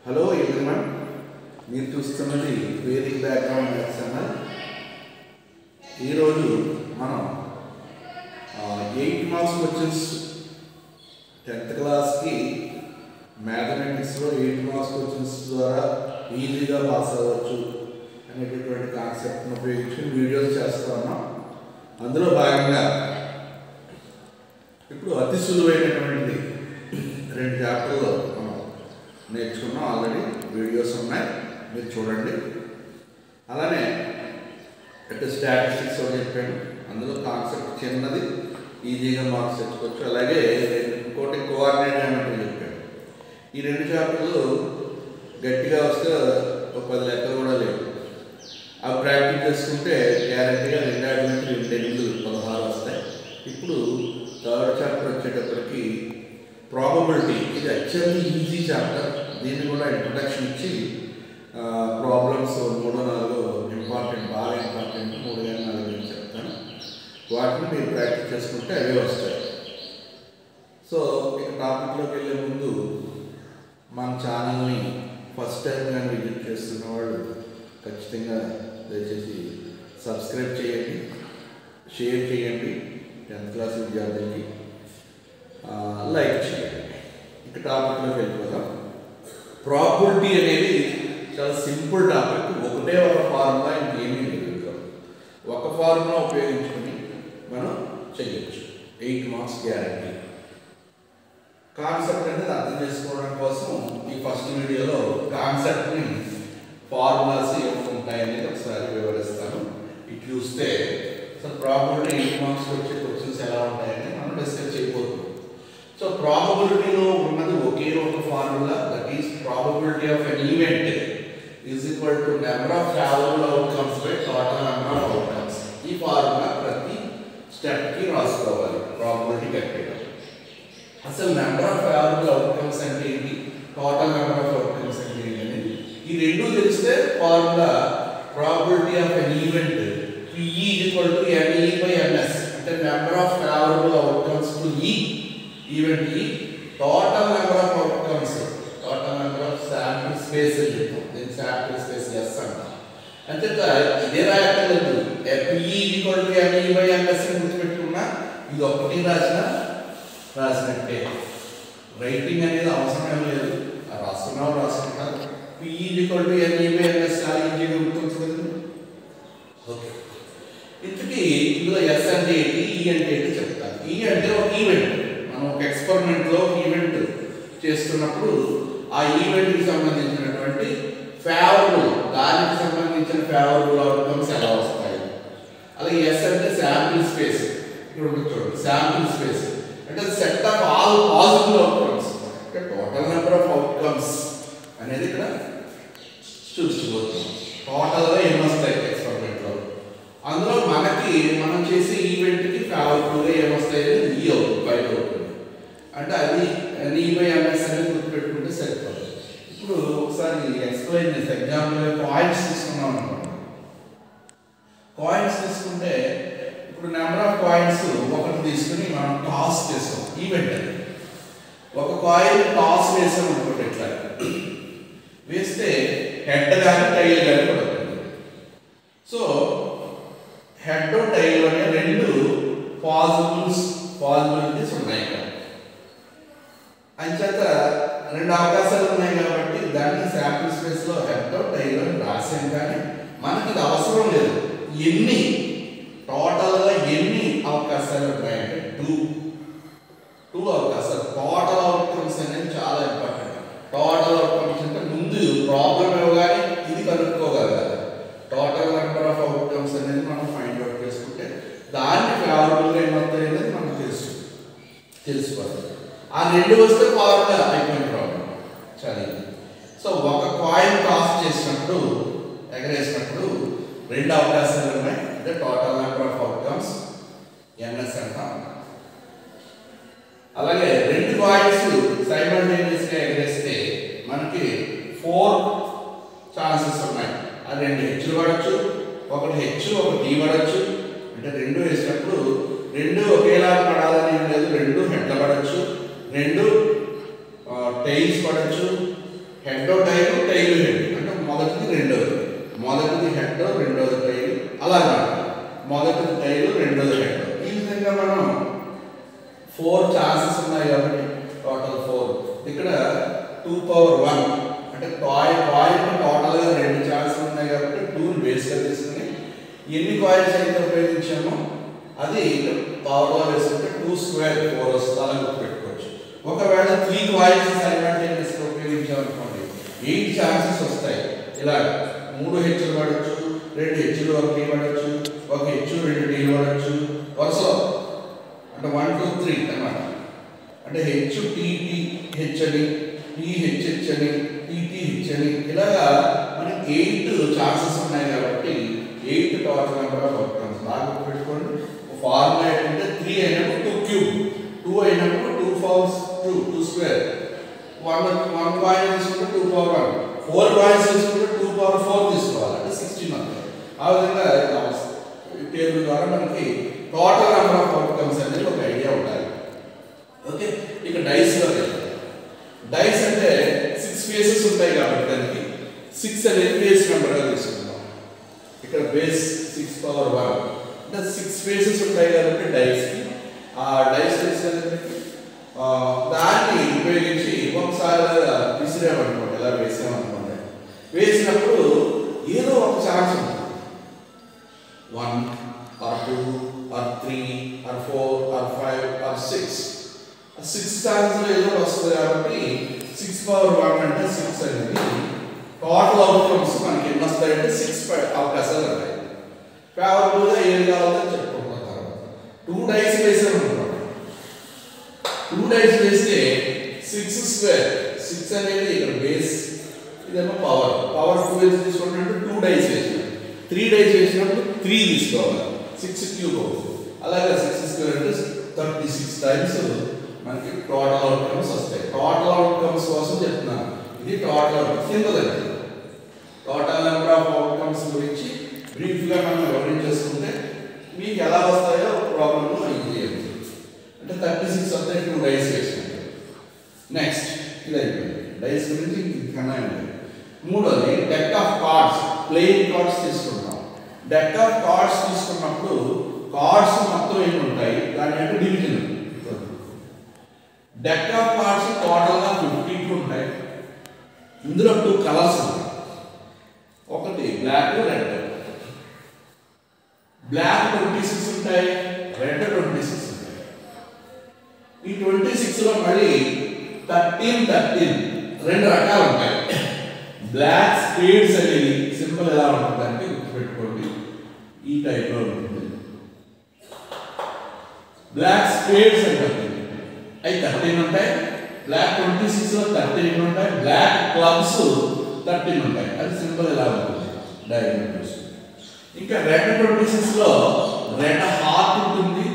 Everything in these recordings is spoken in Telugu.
హలో ఎవ్రీవన్, మీరు చూస్తున్నది వేదిక్ బ్యాక్గ్రౌండ్ మ్యాథ్స్ ఛానల్. ఈరోజు మనం 8 మార్క్స్ క్వశ్చన్స్ 10th క్లాస్కి మ్యాథమెటిక్స్లో 8 మార్క్స్ క్వశ్చన్స్ ద్వారా ఈజీగా పాస్ అవ్వచ్చు అనేటటువంటి కాన్సెప్ట్ను ఉపయోగించుకుని వీడియోస్ చేస్తూ ఉన్నాం. అందులో భాగంగా ఇప్పుడు అతి సులువైనటువంటి 2 చాప్టర్లు మనం నేర్చుకున్నాం. ఆల్రెడీ వీడియోస్ ఉన్నాయి, మీరు చూడండి. అలానే అంటే స్టాటిస్టిక్స్ అని చెప్పాను, అందులో కాన్సెప్ట్ చిన్నది, ఈజీగా మార్క్స్ తెచ్చుకోవచ్చు. అలాగే ఇంకోటి కోఆర్డినేట్ జామెట్రీ చెప్పాను. ఈ 2 చాప్టర్లు గట్టిగా వస్తే ఒక 10 లెక్కలు కూడా లేవు. అవి ప్రాక్టీస్ చేసుకుంటే గ్యారంటీగా 2 ఆర్గ్యుమెంట్లు 2 ఎనిమిది 16 వస్తాయి. ఇప్పుడు 3rd చాప్టర్ వచ్చేటప్పటికి ప్రాబబిలిటీ, ఇది యాక్చువల్లీ ఈజీ చాప్టర్. దీన్ని కూడా ఇంట్రొడక్షన్ ఇచ్చి ప్రాబ్లమ్స్ 3-4 ఇంపార్టెంట్, బాగా ఇంపార్టెంట్ 3-4 చెప్తాను. వాటిని మీరు ప్రాక్టీస్ చేసుకుంటే అవే వస్తాయి. సో ఇక టాపిక్లోకి వెళ్ళే ముందు మన ఛానల్ని ఫస్ట్ టైం కానీ విజిట్ చేస్తున్న వాళ్ళు ఖచ్చితంగా దయచేసి సబ్స్క్రైబ్ చేయండి, షేర్ చేయండి, 10th క్లాస్ విద్యార్థులకి లైక్ చేయండి. ఇక టాపిక్లోకి వెళ్ళిపోదాం. ప్రాబబిలిటీ అనేది చాలా సింపుల్ టాపిక్. ఒకటే ఒక ఫార్ములా, ఇంకేమీ లేదు. ఒక ఫార్ములా ఉపయోగించుకొని మనం చేయొచ్చు. 8 మార్క్స్ గ్యారంటీ. కాన్సెప్ట్ అనేది అర్థం చేసుకోవడం కోసం ఈ ఫస్ట్ వీడియోలో కాన్సెప్ట్ని, ఫార్ములాస్ ఏమి ఉంటాయనేది ఒకసారి వివరిస్తాను. ఇది చూస్తే అసలు ప్రాబబిలిటీ 8 మార్క్స్ వచ్చే క్వశ్చన్స్ ఎలా ఉంటాయని మనం డిస్కస్ చేయబోతున్నాం. సో ప్రాబబిలిటీలో ఉన్నది ఒకే ఒక formula, that is probability of an event is equal to number of favourable outcomes by total number of outcomes. ఈ ఫార్ములా ప్రతి స్టెప్కి రాసుకోవాలి ప్రాబబిలిటీ కట్టేటప్పుడు. అసలు నెంబర్ ఆఫ్ ఫేవరబుల్ అవుట్కమ్స్ అంటే ఏంటి, టోటల్ నెంబర్ ఆఫ్ అవుట్కమ్స్ అంటే ఏంటి అనేది ఈ రెండు తెలిస్తే formula probability of an event P is equal to NE by NS, అంటే number of favourable outcomes to event ఈ total number of outcomes, total number of sample space అని చెప్తాం. దీని శాంపిల్ స్పేస్ ఎస్ అంటాం. అంటే ఇదే రాయట్లేదు. P is equal to NE by NS అని గుర్తుపెట్టుకున్నా ఇది ఒకటి రాసినట్టే. రైటింగ్ అనేది అవసరం లేదు, రాసుకున్నావు రాసుకుంటారు. P is equal to NE by NS చాలా ఈజీగా గుర్తుంటుంది. ఓకే, ఇంతకీ ఇందులో ఎస్ అంటే ఏంటి, ఈ అంటే ఏంటి చెప్తాను. ఈ అంటే ఒక ఈవెంట్. మనం ఒక ఎక్స్పెరిమెంట్లో ఈవెంట్ చేస్తున్నప్పుడు ఆ ఈవెంట్కి సంబంధించినటువంటి ఫేవరబుల్, దానికి సంబంధించిన ఫేవరబుల్ అవుట్కమ్స్ ఎలా వస్తాయి. అలాగే ఎస్ అంటే శాంపిల్ స్పేస్. ఇక్కడ చూడండి, శాంపిల్ స్పేస్ అంటే set of all possible outcomes, అంటే టోటల్ నెంబర్ ఆఫ్ అవుట్కమ్స్ అనేది ఇక్కడ చూసుకోవచ్చు. టోటల్గా ఎన్ని వస్తాయి ఎక్స్పెరిమెంట్లో, అందులో మనం చేసే ఈవెంట్కి ఫేవరబుల్గా ఏమొస్తాయి ఈ అవుతుంది, బయట అవుతుంది. అంటే అది NE by NS అనేది గుర్తుపెట్టుకుంటే సరిపోతుంది. ఇప్పుడు ఒకసారి ఎక్స్ప్లెయిన్ చేస్తే ఎగ్జాంపుల్ కాయిన్స్ తీసుకున్నాం అనుకోండి. కాయిన్స్ తీసుకుంటే ఇప్పుడు నెంబర్ ఆఫ్ కాయిన్స్ ఒకటి తీసుకుని మనం టాస్ చేస్తాం. ఈవెంట్ అది ఒక కాయిన్ టాస్ వేసాం అనుకోండి. ఇట్లా వేస్తే హెడ్ కానీ టైల్ కానీ పడుతుంది. సో హెడ్ టైల్ అనే 2 పాసిబిలిటీస్ ఉన్నాయి కదా. అంచేత 2 అవకాశాలు ఉన్నాయి కాబట్టి దాన్ని శాంపిల్ స్పేస్లో హెడ్ టైల్ అని రాసాం. కానీ మనకి ఇది అవసరం లేదు. ఎన్ని టోటల్గా ఎన్ని అవకాశాలు ఉన్నాయంటే 2 అవకాశాలు. టోటల్ అవుట్కమ్స్ అనేది చాలా ఇంపార్టెంట్. టోటల్ అవుట్కమ్స్ అంటే ముందు ప్రాబ్లం ఇవ్వగానే ఇది కనుక్కోగలగాలి. టోటల్ నెంబర్ ఆఫ్ అవుట్కమ్స్ అనేది మనం ఫైండ్ అవుట్ చేసుకుంటే దాన్ని ఫేవరబుల్గా ఏమవుతాయి అనేది మనకు తెలుసుకోవాలి. ఆ 2 వస్తే ఫార్ములా అయిపోయిన ప్రాబ్లం చాలా. సో ఒక కాయిన్ టాస్ చేసినప్పుడు, ఎగరేసినప్పుడు 2 అవకాశాలు ఉన్నాయి. అంటే total number of outcomes NS అంటాం. అలాగే 2 కాయిన్స్ సైమల్టేనియస్గా ఎగరేస్తే మనకి 4 ఛాన్సెస్ ఉన్నాయి. ఆ 2 హెచ్లు పడవచ్చు, ఒకటి హెచ్ ఒకటి డి పడవచ్చు. అంటే 2 వేసినప్పుడు 2 ఒకేలా పడాలని ఏం లేదు, 2 హెడ్ల పడవచ్చు, 2 టైల్స్ పడవచ్చు, హెడ్ టైల్ టైల్ హెడ్ అంటే మొదటిది రెండోది, మొదటిది హెడ్ రెండోది టైల్, అలాగా మొదటిది టైల్ రెండోది హెడ్. ఈ విధంగా మనం 4 ఛాన్సెస్ ఉన్నాయి కాబట్టి టోటల్ 4. ఇక్కడ 2 పవర్ 1 అంటే కాయిన్ టోటల్గా 2 ఛాన్సెస్ ఉన్నాయి కాబట్టి 2ని బేస్గా తీసుకుని ఎన్ని కాయిన్స్ అయితే ఉపయోగించామో అది పవర్లో వేసుకుంటే 2 స్క్వేర్ 4 వస్తుంది, అలా గుర్తుపెట్టుకోవచ్చు. ఒకవేళ 3 కాయిన్స్ సైమల్టేనియస్గా ఉపయోగించామనుకోండి 8 ఛాన్సెస్ వస్తాయి. ఇలా 3 హెచ్లు పడవచ్చు, 2 హెచ్లు 1 టీ పడవచ్చు, 1 హెచ్ 2 టీలు పడవచ్చు వరుసలో, అంటే 1 2 3 అన్నమాట. అంటే హెచ్ టీటీ హెచ్ అని, టీ హెచ్ అని, టీటీ హెచ్ అని, ఇలాగా మనకి 8 ఛాన్సెస్ ఉన్నాయి కాబట్టి 8 టోటల్ నెంబర్ ఆఫ్ అవుట్కమ్స్. బాగా పెట్టుకోండి. ఫార్ములా ఏంటంటే 3 అయినప్పుడు 2 క్యూబ్, 2 అయినప్పుడు 2 ఫార్మ్స్ 2 స్క్వేర్, 1 కాయిన్ తీసుకుంటే 2 పవర్ 1, 4 కాయిన్స్ తీసుకుంటే 2 పవర్ 4 తీసుకోవాలి, అంటే 16 అవుతాయి. ఆ విధంగా టేబుల్ ద్వారా మనకి టోటల్ నెంబర్ ఆఫ్ అవుట్కమ్స్ అనేది ఒక ఐడియా ఉండాలి. ఓకే, ఇక డైస్లో డైస్ అంటే 6 ఫేసెస్ ఉంటాయి కాబట్టి దానికి 6 అనేది బేస్ నెంబర్గా తీసుకుంటాం. ఇక్కడ బేస్ 6 పవర్ 1 అంటే 6 ఫేసెస్ ఉంటాయి కాబట్టి డైస్కి ఆ డైస్ దాన్ని ఉపయోగించి ఒకసారి విసిరామనుకోండి, ఎలా వేసామనుకోండి, వేసినప్పుడు ఏదో ఒక ఛాన్స్ ఉంటుంది, 1 or 2 or 3 or 4 or 5 or 6. 6 ఛాన్స్లో ఏదో వస్తుంది కాబట్టి 6 పవర్ 1 అంటే 6 అనేది టోటల్ అవుట్కమ్స్ మనకి ఎన్ని వస్తాయంటే 6 అవకాశాలు ఉంటాయి. ఫేవరబుల్గా ఏది కావాలో చెప్పుకుంటాం. తర్వాత 2 డైస్ వేసామనుకోండి, 2 డైస్ వేస్తే 6 స్క్వేర్, 6 అనేది ఇక్కడ బేస్, ఇదేమో పవర్ 2 వేసి తీసుకుంటే 2 డైస్ వేసినాం, 3 డైస్ వేసినప్పుడు 3 తీసుకోవాలి, 6 క్యూబ్ అవుతుంది. అలాగే 6 స్క్వేర్ అంటే 36 టైమ్స్ మనకి టోటల్ అవుట్కమ్స్ వస్తాయి. టోటల్ అవుట్కమ్స్ కోసం చెప్తున్నాను, ఇది టోటల్ అవుట్కమ్స్ కిందదండి. టోటల్ నెంబర్ ఆఫ్ అవుట్కమ్స్ గురించి బ్రీఫ్గా మనం వివరించేసుకుంటే మీకు ఎలా వస్తాయో ప్రాబ్లమ్ ఇది అంటే 36 వస్తాయి 2 డైస్ వేసినట్టు. నెక్స్ట్ ఇది అయిపోయింది, డైస్ గురించి ఇంకన్నా ఉంది. మూడోది deck of cards, playing cards తీసుకుంటాం. డెక్ ఆఫ్ కార్డ్స్ తీసుకున్నప్పుడు కార్డ్స్ మొత్తం ఎన్ని ఉంటాయి దాని అంటే డివిజన్. డెక్ ఆఫ్ కార్డ్స్ టోటల్గా 52 ఉంటాయి. ఇందులో 2 కలర్స్ ఉంటాయి, ఒకటి బ్లాక్ రెడ్. బ్లాక్ 26 ఉంటాయి, రెడ్ 26 ఉంటాయి. ఈ 26లో మళ్ళీ 13 2 రకాలు ఉంటాయి. బ్లాక్ స్పేడ్స్ అనేది సింపుల్ ఎలా ఉంటుందంటే గుర్తుపెట్టుకోండి, ఈ టైప్లో ఉంటుంది. బ్లాక్ స్పేడ్స్ అంటే అవి 13 ఉంటాయి, బ్లాక్ 26లో 13 ఉంటాయి, బ్లాక్ క్లబ్స్ 13 ఉంటాయి. అది సింపుల్ ఎలా ఉంటుంది డయాగ్రామ్ చూసి. ఇంకా రెడ్ 26లో రెడ్ హార్ట్ ఉంటుంది,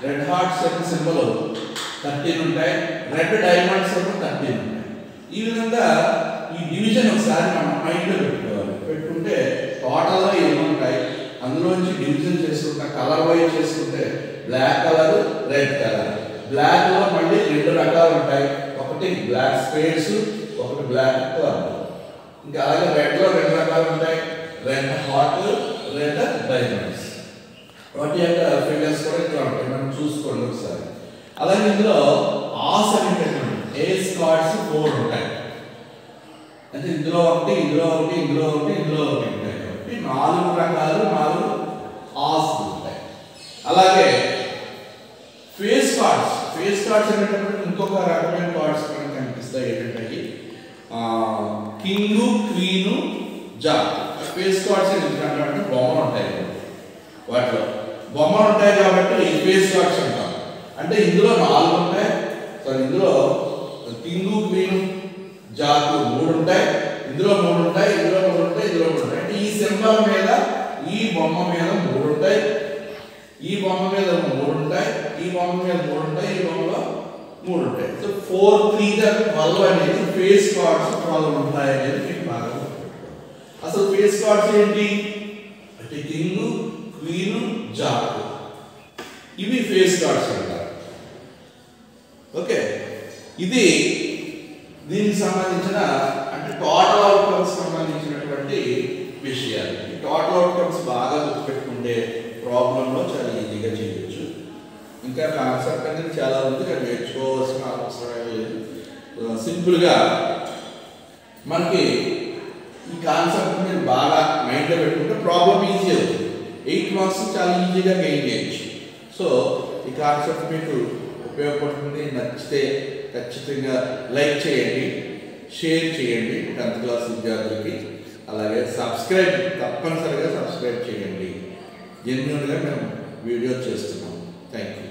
రెడ్ హార్ట్స్ యొక్క సింబల్ 13 ఉంటాయి, రెడ్ డైమండ్స్ యొక్క 13 ఉంటాయి. ఈ విధంగా ఈ డివిజన్ ఒకసారి మనం మైండ్లో పెట్టుకోవాలి. పెట్టుకుంటే టోటల్గా ఏముంటాయి అందులోంచి డివిజన్ చేసుకుంటే కలర్ వైజ్ చేసుకుంటే బ్లాక్ కలర్, రెడ్ కలర్. బ్లాక్లో మళ్ళీ 2 రకాలు ఉంటాయి, ఒకటి బ్లాక్ స్పేడ్స్, ఒకటి బ్లాక్ క్లబ్. ఇంకా అలాగే రెడ్లో 2 రకాలు ఉంటాయి, రెడ్ హార్ట్, రెడ్ డైమండ్స్. వాటి యొక్క ఫిగర్స్ కూడా ఇక్కడ ఉంటాయి, మనం చూసుకోండి ఒకసారి. అలాగే ఇందులో ఆస్ అనేటటువంటి ఏస్ కార్డ్స్ 4 ఉంటాయి, అంటే ఇందులో ఒకటి, ఇందులో ఒకటి, ఇందులో ఒకటి, ఇందులో ఒకటి ఉంటాయి కాబట్టి 4 రకాలు 4 ఆస్ ఉంటాయి. అలాగే ఫేస్ కార్డ్స్, ఫేస్ కార్డ్స్ అనేటప్పుడు ఇంకొక రకమైన కార్డ్స్ మనకు కనిపిస్తాయి. ఏంటంటే king, queen, Jack. Face cards ఎందుకంటే బొమ్మలు ఉంటాయి, వాటిలో బొమ్మలు ఉంటాయి కాబట్టి ఫేస్ కార్డ్స్ అంటారు. అంటే ఇందులో 4 ఉంటాయి, ఇందులో కింగ్, క్వీన్, జాక్ 3 ఉంటాయి, ఇందులో 3 ఉంటాయి, ఇందులో 3 ఉంటాయి, ఇందులో 3 ఉంటాయి. అంటే ఈ సింబల్ మీద ఈ బొమ్మ మీద 3 ఉంటాయి, ఈ బొమ్మ మీద 3 ఉంటాయి, ఈ బొమ్మ మీద 3 ఉంటాయి, ఈ బొమ్మలో 3 ఉంటాయి. సో 4 3 12 అనేది ఫేస్ కార్డ్స్ 12 ఉంటాయి అనేది మీకు బాగా గుర్తుపెట్టుకోవాలి. అసలు ఫేస్ కార్డ్స్ ఏంటి అంటే కింగ్, క్వీన్, జాక్, ఇవి ఫేస్ కార్డ్స్ అంటారు. ఓకే, ఇది దీనికి సంబంధించిన అంటే టోటల్ అవుట్కమ్స్ సంబంధించినటువంటి విషయాలు. ఈ టోటల్ అవుట్కమ్స్ బాగా గుర్తుపెట్టుకుంటే ప్రాబ్లంలో చాలా ఈజీగా చేయొచ్చు. ఇంకా కాన్సెప్ట్ అనేది చాలా ఉంది, కానీ నేర్చుకోవాల్సిన అవసరం లేదు. సింపుల్గా మనకి ఈ కాన్సెప్ట్ మీరు బాగా మైండ్లో పెట్టుకుంటే ప్రాబ్లం ఈజీ అవుతుంది. 8 మార్క్స్ చాలా ఈజీగా గెయిన్ చేయొచ్చు. సో ఈ కాన్సెప్ట్ మీకు ఉపయోగపడుతుంది. నచ్చితే ఖచ్చితంగా లైక్ చేయండి, షేర్ చేయండి 10th క్లాస్ విద్యార్థులకి. అలాగే తప్పనిసరిగా సబ్స్క్రైబ్ చేయండి. జెన్యూన్గా మేము వీడియో చేస్తున్నాం. Thank you.